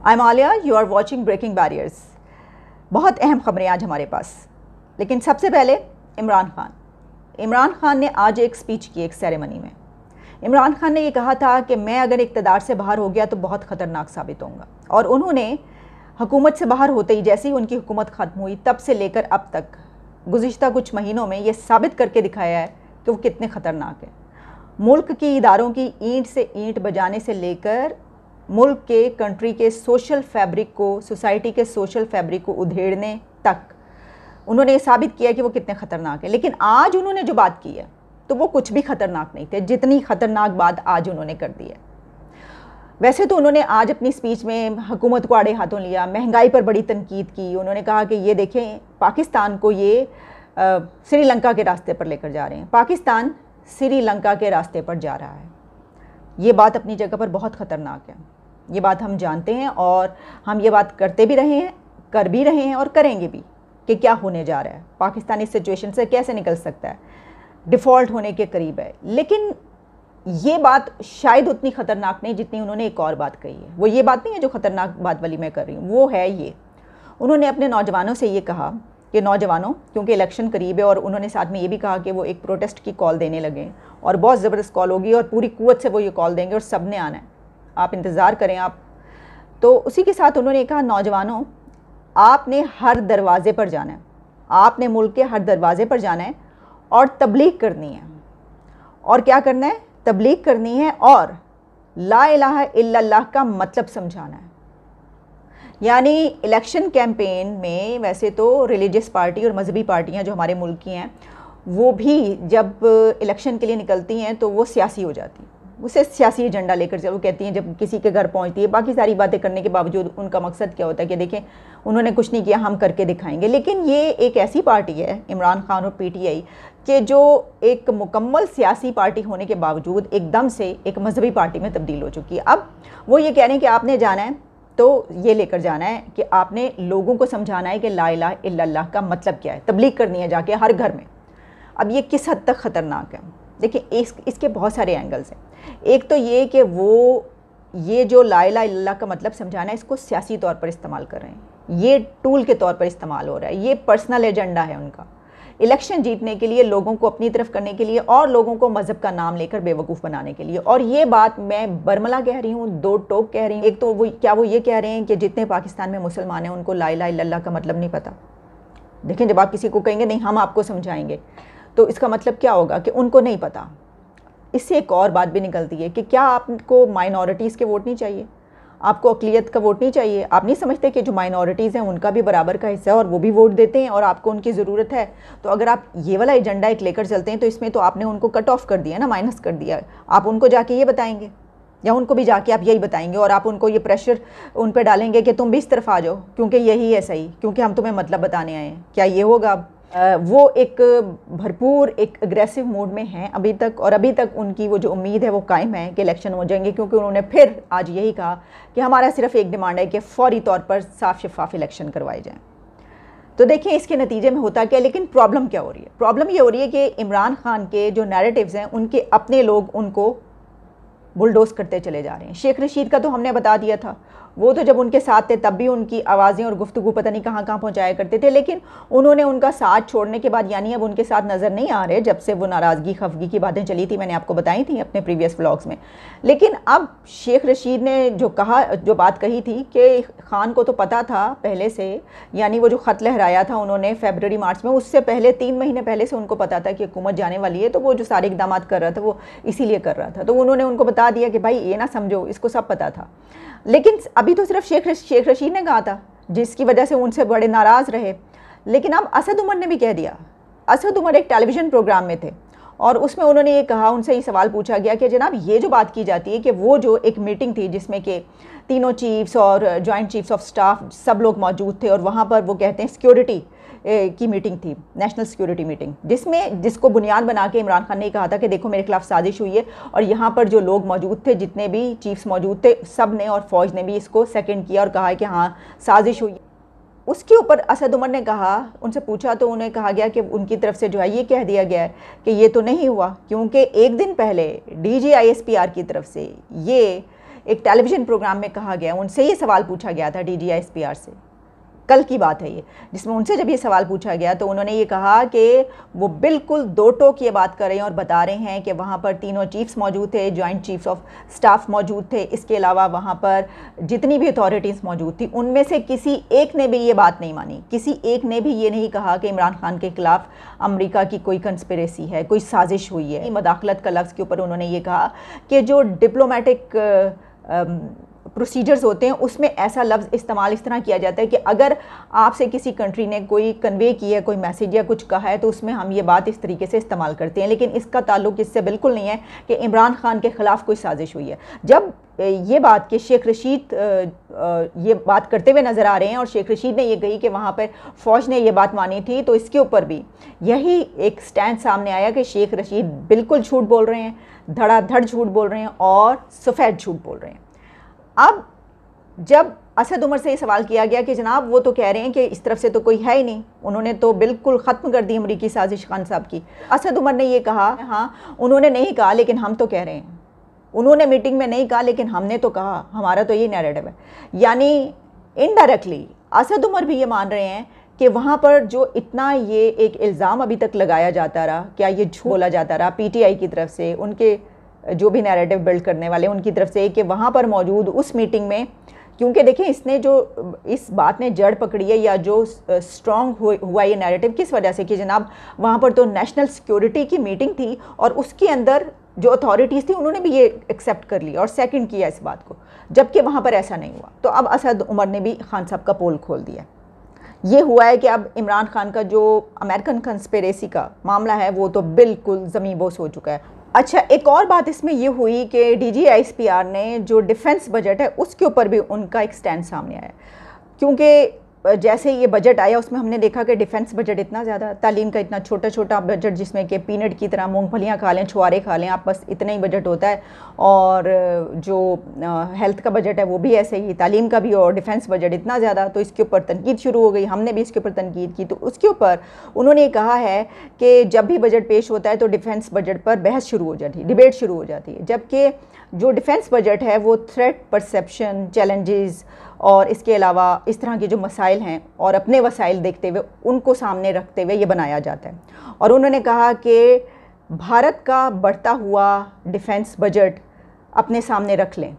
I am Alia, you are watching breaking barriers. बहुत अहम खबरें आज हमारे पास, लेकिन सबसे पहले इमरान खान ने आज एक स्पीच की, एक सेरेमनी में इमरान खान ने ये कहा था कि मैं अगर इक़्तिदार से बाहर हो गया तो बहुत ख़तरनाक साबित होऊंगा। और उन्होंने हुकूमत से बाहर होते ही, जैसे ही उनकी हुकूमत ख़त्म हुई, तब से लेकर अब तक गुज़िश्ता कुछ महीनों में ये साबित करके दिखाया है कि वो कितने ख़तरनाक है। मुल्क की इदारों की ईंट से ईंट बजाने से लेकर मुल्क के, कंट्री के सोशल फैब्रिक को, सोसाइटी के सोशल फैब्रिक को उधेड़ने तक उन्होंने ये साबित किया कि वो कितने ख़तरनाक है। लेकिन आज उन्होंने जो बात की है तो वो कुछ भी ख़तरनाक नहीं थे, जितनी ख़तरनाक बात आज उन्होंने कर दी है। वैसे तो उन्होंने आज अपनी स्पीच में हुकूमत को आड़े हाथों लिया, महंगाई पर बड़ी तनकीद की। उन्होंने कहा कि ये देखें, पाकिस्तान को ये श्रीलंका के रास्ते पर लेकर जा रहे हैं, पाकिस्तान श्रीलंका के रास्ते पर जा रहा है। ये बात अपनी जगह पर बहुत ख़तरनाक है, ये बात हम जानते हैं और हम ये बात करते भी रहे हैं, कर भी रहे हैं और करेंगे भी कि क्या होने जा रहा है, पाकिस्तान इस सिचुएशन से कैसे निकल सकता है, डिफ़ॉल्ट होने के करीब है। लेकिन ये बात शायद उतनी ख़तरनाक नहीं जितनी उन्होंने एक और बात कही है। वो ये बात नहीं है जो ख़तरनाक बात वाली मैं कर रही हूँ, वो है ये, उन्होंने अपने नौजवानों से ये कहा कि नौजवानों, क्योंकि इलेक्शन करीब है, और उन्होंने साथ में ये भी कहा कि वो एक प्रोटेस्ट की कॉल देने लगे और बहुत ज़बरदस्त कॉल होगी और पूरी कुव्वत से वो ये कॉल देंगे और सब ने आना है, आप इंतज़ार करें आप। तो उसी के साथ उन्होंने कहा, नौजवानों आपने हर दरवाज़े पर जाना है, आपने मुल्क के हर दरवाज़े पर जाना है और तबलीग करनी है। और क्या करना है? तबलीग करनी है और ला इलाहा इल्लल्लाह का मतलब समझाना है। यानी इलेक्शन कैंपेन में वैसे तो रिलीजियस पार्टी और मजहबी पार्टियां जो हमारे मुल्क की हैं, वो भी जब इलेक्शन के लिए निकलती हैं तो वो सियासी हो जाती हैं, उसे सियासी एजेंडा लेकर चलो, वो कहती हैं जब किसी के घर पहुंचती है, बाकी सारी बातें करने के बावजूद उनका मकसद क्या होता है कि देखें उन्होंने कुछ नहीं किया, हम करके दिखाएंगे। लेकिन ये एक ऐसी पार्टी है, इमरान खान और पीटीआई, कि जो एक मुकम्मल सियासी पार्टी होने के बावजूद एकदम से एक मजहबी पार्टी में तब्दील हो चुकी है। अब वो ये कह रहे हैं कि आपने जाना है तो ये लेकर जाना है कि आपने लोगों को समझाना है कि ला इलाहा इल्लल्लाह का मतलब क्या है, तबलीग करनी है जाके हर घर में। अब ये किस हद तक ख़तरनाक है? देखिए, इसके बहुत सारे एंगल्स हैं। एक तो ये कि वो ये जो ला इलाहा इल्लल्लाह का मतलब समझाना है, इसको सियासी तौर पर इस्तेमाल कर रहे हैं, ये टूल के तौर पर इस्तेमाल हो रहा है, ये पर्सनल एजेंडा है उनका, इलेक्शन जीतने के लिए, लोगों को अपनी तरफ करने के लिए और लोगों को मज़हब का नाम लेकर बेवकूफ़ बनाने के लिए। और ये बात मैं बरमला कह रही हूँ, दो टोक कह रही हूँ। एक तो वो ये कह रहे हैं कि जितने पाकिस्तान में मुसलमान हैं उनको ला इलाहा इल्लल्लाह का मतलब नहीं पता। देखें, जब आप किसी को कहेंगे नहीं हम आपको समझाएंगे, तो इसका मतलब क्या होगा कि उनको नहीं पता। इससे एक और बात भी निकलती है कि क्या आपको माइनॉरिटीज़ के वोट नहीं चाहिए, आपको अक़लियत का वोट नहीं चाहिए? आप नहीं समझते कि जो माइनॉरिटीज़ हैं उनका भी बराबर का हिस्सा है और वो भी वोट देते हैं और आपको उनकी ज़रूरत है? तो अगर आप ये वाला एजेंडा एक लेकर चलते हैं तो इसमें तो आपने उनको कट ऑफ कर दिया ना, माइनस कर दिया। आप उनको जाके ये बताएंगे या उनको भी जाके आप यही बताएंगे और आप उनको ये प्रेशर उन पर डालेंगे कि तुम भी इस तरफ आ जाओ क्योंकि यही है सही, क्योंकि हम तुम्हें मतलब बताने आए हैं। क्या ये होगा? वो एक भरपूर एक एग्रेसिव मूड में हैं अभी तक, और अभी तक उनकी वो जो उम्मीद है वो कायम है कि इलेक्शन हो जाएंगे, क्योंकि उन्होंने फिर आज यही कहा कि हमारा सिर्फ एक डिमांड है कि फौरी तौर पर साफ शफाफ इलेक्शन करवाए जाएं। तो देखिए इसके नतीजे में होता क्या। लेकिन प्रॉब्लम क्या हो रही है? प्रॉब्लम ये हो रही है कि इमरान खान के जो नैरेटिव्स हैं, उनके अपने लोग उनको बुलडोज करते चले जा रहे हैं। शेख रशीद का तो हमने बता दिया था, वो तो जब उनके साथ थे तब भी उनकी आवाज़ें और गुफ्तगू पता नहीं कहाँ कहाँ पहुँचाया करते थे, लेकिन उन्होंने उनका साथ छोड़ने के बाद, यानी अब उनके साथ नज़र नहीं आ रहे, जब से वो नाराज़गी खफगी की बातें चली थी, मैंने आपको बताई थी अपने प्रीवियस व्लॉग्स में। लेकिन अब शेख रशीद ने जो बात कही थी कि खान को तो पता था पहले से, यानी वो जो ख़त लहराया था उन्होंने फरवरी मार्च में, उससे पहले 3 महीने पहले से उनको पता था कि हुकूमत जाने वाली है, तो वो जो सारे इक़दाम कर रहा था वो इसीलिए कर रहा था। तो उन्होंने उनको बता दिया कि भाई ये ना समझो, इसको सब पता था। लेकिन अभी तो सिर्फ शेख रशीद ने कहा था, जिसकी वजह से उनसे बड़े नाराज़ रहे। लेकिन अब असद उमर ने भी कह दिया। असद उमर एक टेलीविज़न प्रोग्राम में थे और उसमें उन्होंने ये कहा, उनसे ये सवाल पूछा गया कि जनाब ये जो बात की जाती है कि वो जो एक मीटिंग थी जिसमें कि तीनों चीफ्स और जॉइंट चीफ्स ऑफ स्टाफ सब लोग मौजूद थे, और वहाँ पर वो कहते हैं सिक्योरिटी की मीटिंग थी, नेशनल सिक्योरिटी मीटिंग, जिसको बुनियाद बना के इमरान खान ने कहा था कि देखो मेरे खिलाफ साजिश हुई है, और यहाँ पर जो लोग मौजूद थे, जितने भी चीफ्स मौजूद थे, सब ने और फ़ौज ने भी इसको सेकंड किया और कहा कि हाँ साजिश हुई। उसके ऊपर असद उमर ने कहा, उनसे पूछा तो उन्हें कहा गया कि उनकी तरफ से जो है ये कह दिया गया है कि ये तो नहीं हुआ, क्योंकि एक दिन पहले DGISPR की तरफ से एक टेलीविज़न प्रोग्राम में कहा गया, उनसे ये सवाल पूछा गया था DGISPR से, कल की बात है ये, जिसमें उनसे जब ये सवाल पूछा गया तो उन्होंने ये कहा कि वो बिल्कुल दो टोक ये बात कर रहे हैं और बता रहे हैं कि वहाँ पर तीनों चीफ्स मौजूद थे, जॉइंट चीफ्स ऑफ स्टाफ मौजूद थे, इसके अलावा वहाँ पर जितनी भी अथॉरिटीज़ मौजूद थी उनमें से किसी एक ने भी ये बात नहीं मानी, किसी एक ने भी ये नहीं कहा कि इमरान खान के ख़िलाफ़ अमेरिका की कोई कंस्पिरेसी है, कोई साजिश हुई है। मदाखलत का लफ्ज़ के ऊपर उन्होंने ये कहा कि जो डिप्लोमेटिक प्रोसीजर्स होते हैं उसमें ऐसा लफ्ज़ इस्तेमाल इस तरह किया जाता है कि अगर आपसे किसी कंट्री ने कोई कन्वे किया है, कोई मैसेज या कुछ कहा है, तो उसमें हम ये बात इस तरीके से इस्तेमाल करते हैं, लेकिन इसका ताल्लुक इससे बिल्कुल नहीं है कि इमरान खान के ख़िलाफ़ कोई साजिश हुई है। जब ये बात कि शेख रशीद ये बात करते हुए नज़र आ रहे हैं और शेख रशीद ने ये कही कि वहाँ पर फ़ौज ने ये बात मानी थी, तो इसके ऊपर भी यही एक स्टैंड सामने आया कि शेख रशीद बिल्कुल झूठ बोल रहे हैं, धड़ाधड़ झूठ बोल रहे हैं और सफ़ेद झूठ बोल रहे हैं। अब जब असद उमर से ये सवाल किया गया कि जनाब वो तो कह रहे हैं कि इस तरफ से तो कोई है ही नहीं, उन्होंने तो बिल्कुल ख़त्म कर दी अमरीकी साजिश खान साहब की। असद उमर ने ये कहा, हाँ उन्होंने नहीं कहा लेकिन हम तो कह रहे हैं, उन्होंने मीटिंग में नहीं कहा लेकिन हमने तो कहा, हमारा तो ये नैरेटिव है। यानी इनडायरेक्टली असद उमर भी ये मान रहे हैं कि वहाँ पर जो इतना ये एक इल्ज़ाम अभी तक लगाया जाता रहा, क्या ये झूठ बोला जाता रहा PTI की तरफ से, उनके जो भी नैरेटिव बिल्ड करने वाले उनकी तरफ से, कि वहाँ पर मौजूद उस मीटिंग में, क्योंकि देखिए इसने जो इस बात ने जड़ पकड़ी है या जो स्ट्रॉन्ग हुआ ये नैरेटिव किस वजह से कि जनाब वहाँ पर तो नेशनल सिक्योरिटी की मीटिंग थी और उसके अंदर जो अथॉरिटीज़ थी उन्होंने भी ये एक्सेप्ट कर लिया और सेकंड किया इस बात को, जबकि वहाँ पर ऐसा नहीं हुआ। तो अब असद उमर ने भी खान साहब का पोल खोल दिया। ये हुआ है कि अब इमरान खान का जो अमेरिकन कंस्पिरेसी का मामला है वो तो बिल्कुल ज़मींबोस हो चुका है। अच्छा, एक और बात इसमें ये हुई कि DGISPR ने जो डिफेंस बजट है उसके ऊपर भी उनका एक स्टैंड सामने आया, क्योंकि जैसे ये बजट आया उसमें हमने देखा कि डिफेंस बजट इतना ज़्यादा, तालीम का इतना छोटा छोटा बजट जिसमें कि पीनट की तरह मूंगफलियाँ खा लें, छुआरे खा लें आप, बस इतना ही बजट होता है। और जो हेल्थ का बजट है वो भी ऐसे ही, तालीम का भी, और डिफेंस बजट इतना ज़्यादा। तो इसके ऊपर तनकीद शुरू हो गई, हमने भी इसके ऊपर तनकीद की। तो उसके ऊपर उन्होंने कहा है कि जब भी बजट पेश होता है तो डिफेंस बजट पर बहस शुरू हो जाती है, डिबेट शुरू हो जाती है, जबकि जो डिफेंस बजट है वो थ्रेट परसेप्शन, चैलेंजेस और इसके अलावा इस तरह के जो मसाइल हैं और अपने वसाइल देखते हुए उनको सामने रखते हुए ये बनाया जाता है। और उन्होंने कहा कि भारत का बढ़ता हुआ डिफेंस बजट अपने सामने रख लें,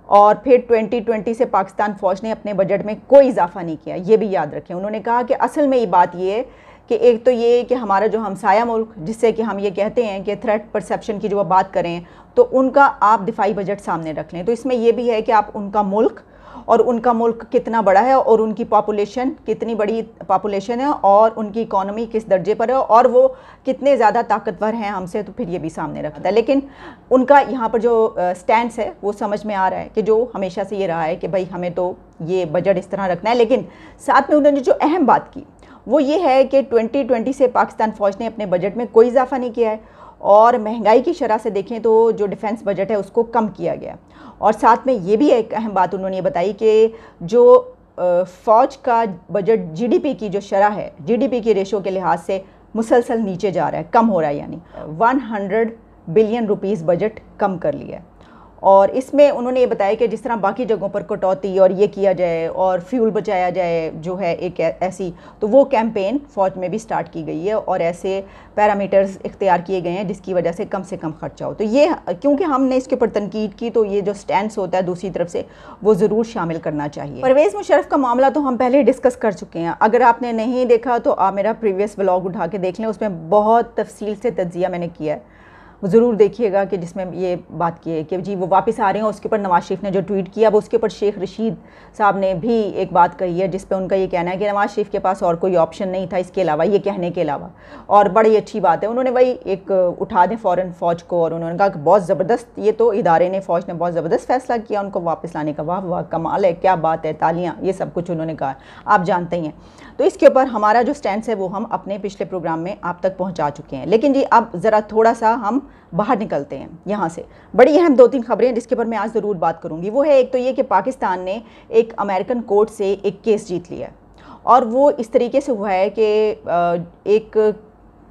और फिर 2020 से पाकिस्तान फ़ौज ने अपने बजट में कोई इजाफा नहीं किया, ये भी याद रखें। उन्होंने कहा कि असल में ये बात ये है कि एक तो ये कि हमारा जो हमसाया मुल्क, जिससे कि हम ये कहते हैं कि थ्रेट परसेप्शन की जो आप बात करें, तो उनका आप दिफाई बजट सामने रख लें। तो इसमें यह भी है कि आप उनका मुल्क और उनका मुल्क कितना बड़ा है और उनकी पॉपुलेशन कितनी बड़ी पॉपुलेशन है और उनकी इकॉनमी किस दर्जे पर है और वो कितने ज़्यादा ताकतवर हैं हमसे, तो फिर ये भी सामने रखता है। लेकिन उनका यहाँ पर जो स्टैंड है वो समझ में आ रहा है कि जो हमेशा से ये रहा है कि भाई हमें तो ये बजट इस तरह रखना है। लेकिन साथ में उन्होंने जो अहम बात की वो ये है कि 2020 से पाकिस्तान फ़ौज ने अपने बजट में कोई इजाफा नहीं किया है, और महंगाई की शरह से देखें तो जो डिफेंस बजट है उसको कम किया गया। और साथ में ये भी एक अहम बात उन्होंने बताई कि जो फ़ौज का बजट GDP की जो शरह है, GDP की रेशो के लिहाज से मुसलसल नीचे जा रहा है, कम हो रहा है, यानी 100 बिलियन रुपीस बजट कम कर लिया है। और इसमें उन्होंने ये बताया कि जिस तरह बाकी जगहों पर कटौती और ये किया जाए और फ्यूल बचाया जाए जो है एक ऐसी, तो वो कैंपेन फ़ौज में भी स्टार्ट की गई है और ऐसे पैरामीटर्स इख्तियार किए गए हैं जिसकी वजह से कम खर्चा हो। तो ये क्योंकि हमने इसके ऊपर तनकीद की तो ये जो स्टैंड होता है दूसरी तरफ से वो ज़रूर शामिल करना चाहिए। परवेज़ मुशर्रफ का मामला तो हम पहले ही डिस्कस कर चुके हैं, अगर आपने नहीं देखा तो आप मेरा प्रीवियस व्लॉग उठा के देख लें, उसमें बहुत तफसील से तज्जिया मैंने किया है, ज़रूर देखिएगा कि जिसमें ये बात की है कि जी वो वापस आ रहे हैं। उसके ऊपर नवाज शरीफ ने जो ट्वीट किया वो उसके ऊपर शेख रशीद साहब ने भी एक बात कही है जिस पे उनका ये कहना है कि नवाज शरीफ के पास और कोई ऑप्शन नहीं था इसके अलावा, ये कहने के अलावा। और बड़ी अच्छी बात है, उन्होंने वही एक उठा दें फ़ौरन फ़ौज को, और उन्होंने कहा कि बहुत ज़बरदस्त, ये तो इदारे ने, फ़ौज ने बहुत ज़बरदस्त फैसला किया उनको वापस लाने का, वाह वाह कमाल है, क्या बात है, तालियाँ, ये सब कुछ उन्होंने कहा, आप जानते ही हैं। तो इसके ऊपर हमारा जो स्टैंड है वो हम अपने पिछले प्रोग्राम में आप तक पहुँचा चुके हैं। लेकिन जी अब ज़रा थोड़ा सा हम बाहर निकलते हैं यहाँ से। बड़ी अहम 2-3 खबरें जिसके ऊपर मैं आज ज़रूर बात करूँगी। वो है एक तो ये कि पाकिस्तान ने एक अमेरिकन कोर्ट से एक केस जीत लिया, और वो इस तरीके से हुआ है कि एक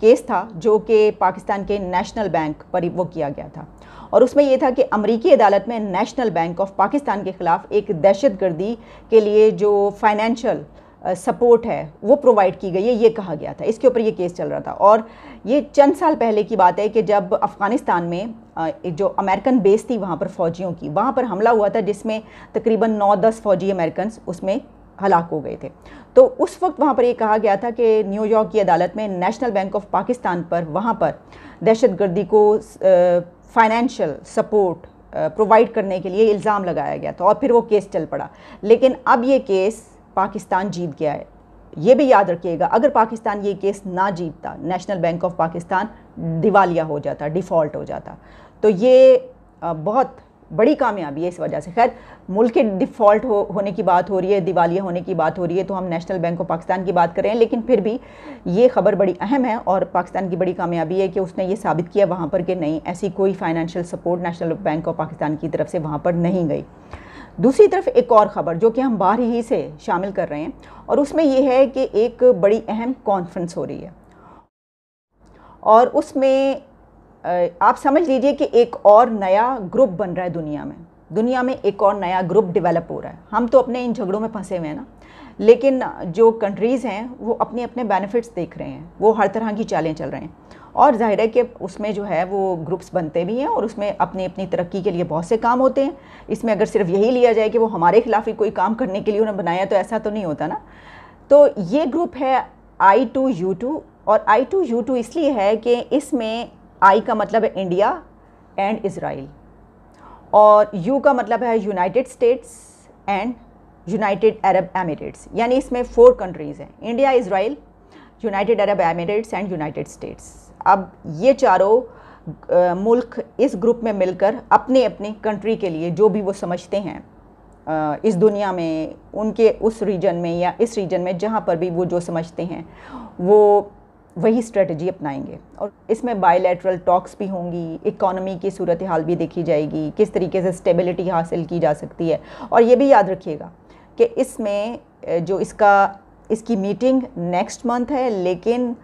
केस था जो कि पाकिस्तान के नेशनल बैंक पर वो किया गया था, और उसमें यह था कि अमरीकी अदालत में नेशनल बैंक ऑफ पाकिस्तान के ख़िलाफ़ एक दहशतगर्दी के लिए जो फाइनेंशियल सपोर्ट है वो प्रोवाइड की गई है, ये कहा गया था। इसके ऊपर ये केस चल रहा था और ये चंद साल पहले की बात है कि जब अफ़गानिस्तान में जो अमेरिकन बेस थी वहाँ पर फ़ौजियों की, वहाँ पर हमला हुआ था जिसमें तकरीबन 9-10 फ़ौजी अमेरिकन उसमें हलाक हो गए थे। तो उस वक्त वहाँ पर ये कहा गया था कि न्यूयॉर्क की अदालत में नेशनल बैंक ऑफ पाकिस्तान पर वहाँ पर दहशतगर्दी को फाइनेंशियल सपोर्ट प्रोवाइड करने के लिए इल्ज़ाम लगाया गया था और फिर वो केस चल पड़ा। लेकिन अब ये केस पाकिस्तान जीत गया है। ये भी याद रखिएगा, अगर पाकिस्तान ये केस ना जीतता, नेशनल बैंक ऑफ पाकिस्तान दिवालिया हो जाता, डिफ़ॉल्ट हो जाता। तो ये बहुत बड़ी कामयाबी है इस वजह से। खैर, मुल्क के डिफ़ॉल्ट होने की बात हो रही है, दिवालिया होने की बात हो रही है, तो हम नेशनल बैंक ऑफ पाकिस्तान की बात कर रहे हैं, लेकिन फिर भी ये ख़बर बड़ी अहम है और पाकिस्तान की बड़ी कामयाबी है कि उसने ये साबित किया वहाँ पर कि नहीं, ऐसी कोई financial support national bank of Pakistan की तरफ से वहाँ पर नहीं गई। दूसरी तरफ एक और ख़बर जो कि हम बाहर ही से शामिल कर रहे हैं और उसमें यह है कि एक बड़ी अहम कॉन्फ्रेंस हो रही है और उसमें आप समझ लीजिए कि एक और नया ग्रुप बन रहा है दुनिया में एक और नया ग्रुप डेवलप हो रहा है। हम तो अपने इन झगड़ों में फंसे हुए हैं ना, लेकिन जो कंट्रीज़ हैं वो अपने अपने बेनिफिट्स देख रहे हैं, वो हर तरह की चालें चल रहे हैं और जाहिर है कि उसमें जो है वो ग्रुप्स बनते भी हैं और उसमें अपनी अपनी तरक्की के लिए बहुत से काम होते हैं। इसमें अगर सिर्फ यही लिया जाए कि वो हमारे खिलाफ ही कोई काम करने के लिए उन्हें बनाया, तो ऐसा तो नहीं होता ना। तो ये ग्रुप है I2U2 और I2U2 इसलिए है कि इसमें I का मतलब है इंडिया एंड इज़राइल और U का मतलब है United states and United Arab Emirates, यानी इसमें 4 कंट्रीज़ हैं, India, Israel, United Arab Emirates and United states. अब ये चारों मुल्क इस ग्रुप में मिलकर अपने अपनी कंट्री के लिए जो भी वो समझते हैं इस दुनिया में, उनके उस रीजन में या इस रीजन में जहाँ पर भी वो जो समझते हैं वो वही स्ट्रेटजी अपनाएंगे। और इसमें बायलैटरल टॉक्स भी होंगी, इकोनॉमी की सूरत हाल भी देखी जाएगी, किस तरीके से स्टेबिलिटी हासिल की जा सकती है। और ये भी याद रखिएगा कि इसमें जो इसकी मीटिंग नेक्स्ट मंथ है, लेकिन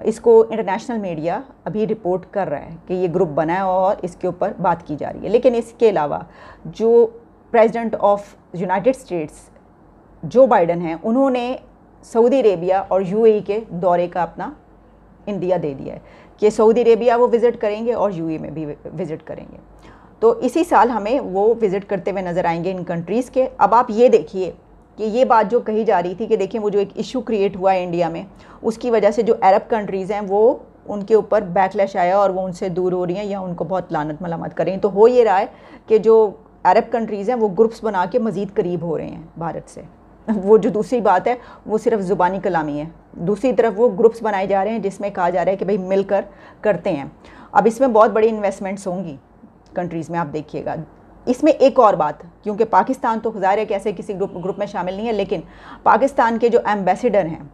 इसको इंटरनेशनल मीडिया अभी रिपोर्ट कर रहा है कि ये ग्रुप बना है और इसके ऊपर बात की जा रही है। लेकिन इसके अलावा जो प्रेसिडेंट ऑफ यूनाइटेड स्टेट्स जो बाइडन हैं, उन्होंने सऊदी अरेबिया और UAE के दौरे का अपना इंडिया दे दिया है कि सऊदी अरेबिया वो विज़िट करेंगे और UAE में भी विज़िट करेंगे। तो इसी साल हमें वो विज़िट करते हुए नज़र आएंगे इन कंट्रीज़ के। अब आप ये देखिए कि ये बात जो कही जा रही थी कि देखिए वो जो एक इशू क्रिएट हुआ है इंडिया में, उसकी वजह से जो अरब कंट्रीज़ हैं वो उनके ऊपर बैकलैश आया और वो उनसे दूर हो रही हैं या उनको बहुत लानत मलामत कर रही हैं। तो हो ये रहा है कि जो अरब कंट्रीज़ हैं वो ग्रुप्स बना के मज़ीद करीब हो रहे हैं भारत से। वो जो दूसरी बात है वो सिर्फ ज़ुबानी कलामी है, दूसरी तरफ वो ग्रुप्स बनाए जा रहे हैं जिसमें कहा जा रहा है कि भाई मिलकर करते हैं। अब इसमें बहुत बड़ी इन्वेस्टमेंट्स होंगी कंट्रीज़ में, आप देखिएगा। इसमें एक और बात, क्योंकि पाकिस्तान तो ज़ाहिर है कि ऐसे किसी ग्रुप में शामिल नहीं है, लेकिन पाकिस्तान के जो एम्बेसडर हैं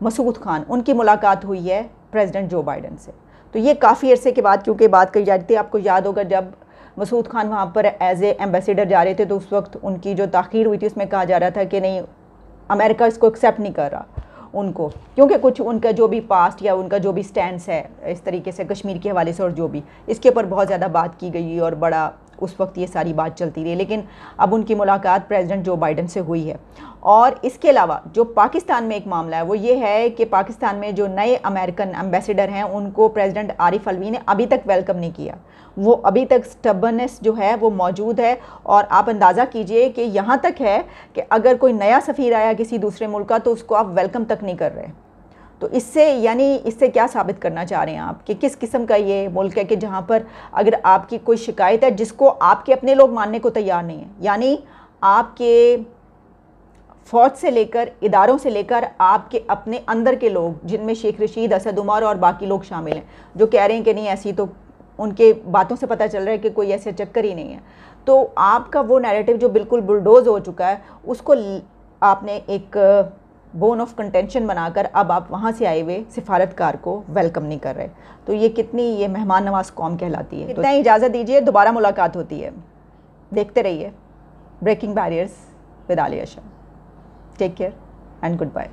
मसूद खान, उनकी मुलाकात हुई है प्रेसिडेंट जो बाइडन से। तो ये काफ़ी अरसे के बाद क्योंकि बात कही जा रही थी, आपको याद होगा जब मसूद खान वहाँ पर एज ए एम्बेसडर जा रहे थे तो उस वक्त उनकी जो ताख़ीर हुई थी उसमें कहा जा रहा था कि नहीं, अमेरिका इसको एक्सेप्ट नहीं कर रहा उनको, क्योंकि कुछ उनका जो भी पास्ट या उनका जो भी स्टैंड है इस तरीके से कश्मीर के हवाले से और जो भी इसके ऊपर बहुत ज़्यादा बात की गई और बड़ा उस वक्त ये सारी बात चलती रही। लेकिन अब उनकी मुलाकात प्रेसिडेंट जो बाइडन से हुई है। और इसके अलावा जो पाकिस्तान में एक मामला है वो ये है कि पाकिस्तान में जो नए अमेरिकन एम्बेसडर हैं उनको प्रेसिडेंट आरिफ अलवी ने अभी तक वेलकम नहीं किया। वो अभी तक स्टबर्नेस जो है वो मौजूद है और आप अंदाज़ा कीजिए कि यहाँ तक है कि अगर कोई नया सफ़ीर आया किसी दूसरे मुल्क का तो उसको आप वेलकम तक नहीं कर रहे। तो इससे क्या साबित करना चाह रहे हैं आप कि किस किस्म का ये मुल्क है कि जहाँ पर अगर आपकी कोई शिकायत है जिसको आपके अपने लोग मानने को तैयार नहीं है, यानी आपके फ़ौज से लेकर इदारों से लेकर आपके अपने अंदर के लोग जिनमें शेख रशीद, असद उमर और बाकी लोग शामिल हैं जो कह रहे हैं कि नहीं ऐसी, तो उनके बातों से पता चल रहा है कि कोई ऐसे चक्कर ही नहीं है। तो आपका वो नैरेटिव जो बिल्कुल बुलडोज हो चुका है उसको आपने एक बोन ऑफ कंटेंशन बनाकर अब आप वहाँ से आए हुए सिफारतकार को वेलकम नहीं कर रहे। तो ये कितनी ये मेहमान नवाज कौम कहलाती है। इतना इजाज़त दीजिए, दोबारा मुलाकात होती है। देखते रहिए breaking barriers with Alia Shah. Take care and good bye.